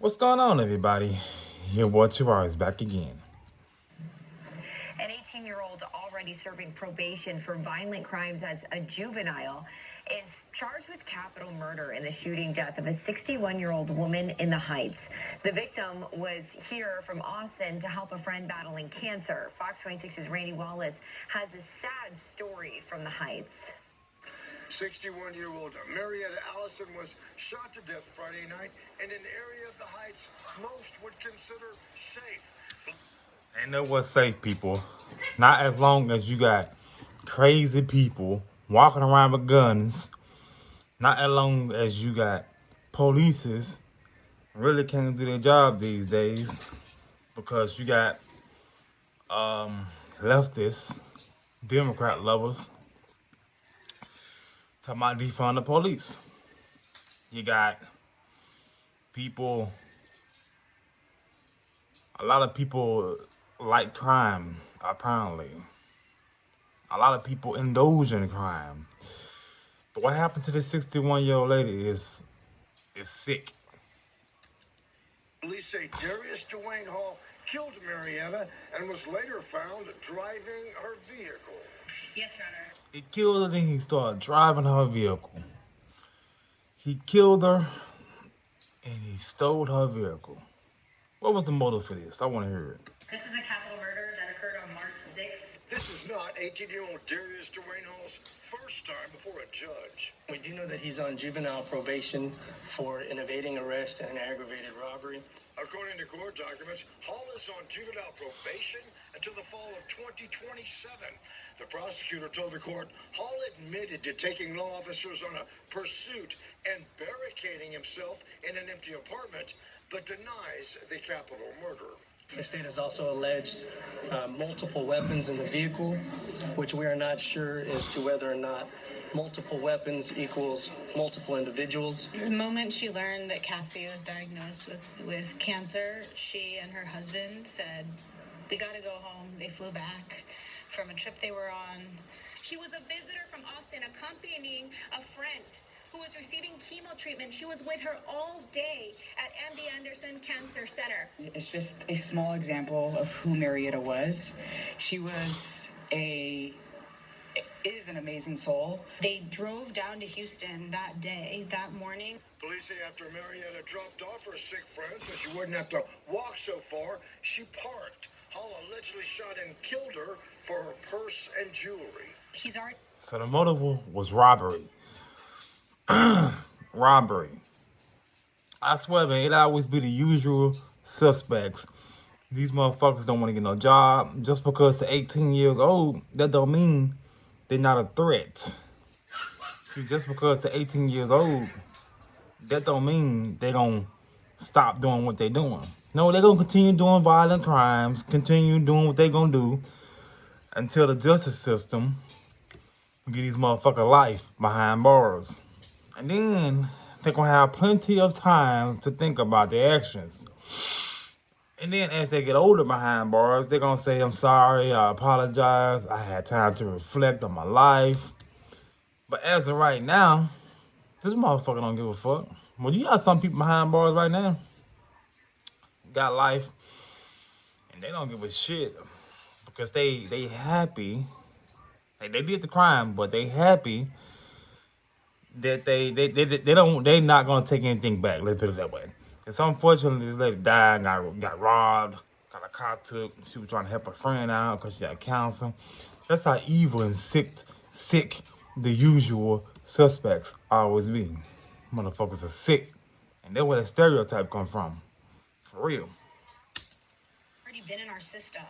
What's going on, everybody? Your boy Chivar is back again. An 18-year-old already serving probation for violent crimes as a juvenile is charged with capital murder in the shooting death of a 61-year-old woman in the Heights. The victim was here from Austin to help a friend battling cancer. Fox 26's Randy Wallace has a sad story from the Heights. 61-year-old Marietta Allison was shot to death Friday night in an area of the Heights most would consider safe. Ain't no what's safe, people. Not as long as you got crazy people walking around with guns. Not as long as you got polices really can't do their job these days, because you got leftists, Democrat lovers talking about defund the police. You got people, a lot of people like crime, apparently. A lot of people indulge in crime. But what happened to this 61-year-old lady is sick. Police say Darius Dwayne Hall killed Marietta and was later found driving her vehicle. Yes, Your Honor. He killed her, then he started driving her vehicle. He killed her, and he stole her vehicle. What was the motive for this? I want to hear it. This is a capital murder that occurred on March 6th. This is not 18-year-old Darius Dwayne Hall's first time before a judge. We do know that he's on juvenile probation for an evading arrest and an aggravated robbery. According to court documents, Hall is on juvenile probation until the fall of 2027. The prosecutor told the court Hall admitted to taking law officers on a pursuit and barricading himself in an empty apartment, but denies the capital murder. The state has also alleged multiple weapons in the vehicle, which we are not sure as to whether or not multiple weapons equals multiple individuals. The moment she learned that Cassie was diagnosed with cancer, she and her husband said, "We got to go home." They flew back from a trip they were on. She was a visitor from Austin accompanying a friend who was receiving chemo treatment. She was with her all day at MD Anderson Cancer Center. It's just a small example of who Marietta was. She is an amazing soul. They drove down to Houston that day, that morning. Police say after Marietta dropped off her sick friend so she wouldn't have to walk so far, she parked. Hall allegedly shot and killed her for her purse and jewelry. He's already... So the motive was robbery. Robbery. I swear, man, it always be the usual suspects. These motherfuckers don't want to get no job. Just because they're 18 years old, that don't mean they're not a threat. See, just because they're 18 years old, that don't mean they gonna stop doing what they're doing. No, they're gonna continue doing violent crimes, continue doing what they're gonna do until the justice system get these motherfuckers life behind bars. And then they're gonna have plenty of time to think about their actions. And then as they get older behind bars, they're gonna say, "I'm sorry, I apologize, I had time to reflect on my life." But as of right now, this motherfucker don't give a fuck. Well, you got some people behind bars right now, got life, and they don't give a shit because they happy. Like, they did the crime, but they happy that they not gonna take anything back. Let's put it that way. It's unfortunate this lady died, got robbed, got a car took. She was trying to help her friend out because she got cancer. That's how evil and sick the usual suspects always be. Motherfuckers are sick, and that's where that stereotype come from. For real. already been in our system.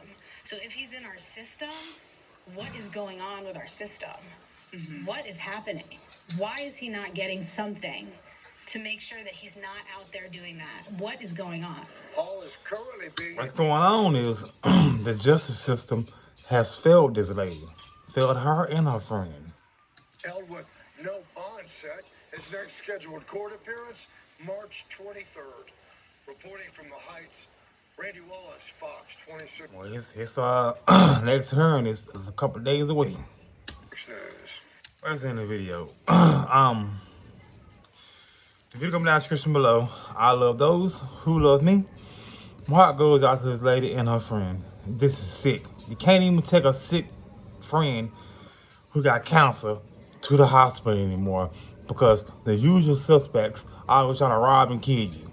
So if he's in our system, what is going on with our system? What is happening? Why is he not getting something to make sure that he's not out there doing that? What is going on? Hall is currently being... What's going on is the justice system has failed this lady. Failed her and her friend. held with no bond set. His next scheduled court appearance, March 23rd. Reporting from the Heights, Randy Wallace, Fox 26. Well, his next hearing is a couple days away. News. Where's in the video? The video come down in the description below. I love those who love me. My heart goes out to this lady and her friend. This is sick. You can't even take a sick friend who got cancer to the hospital anymore because the usual suspects are always trying to rob and kill you.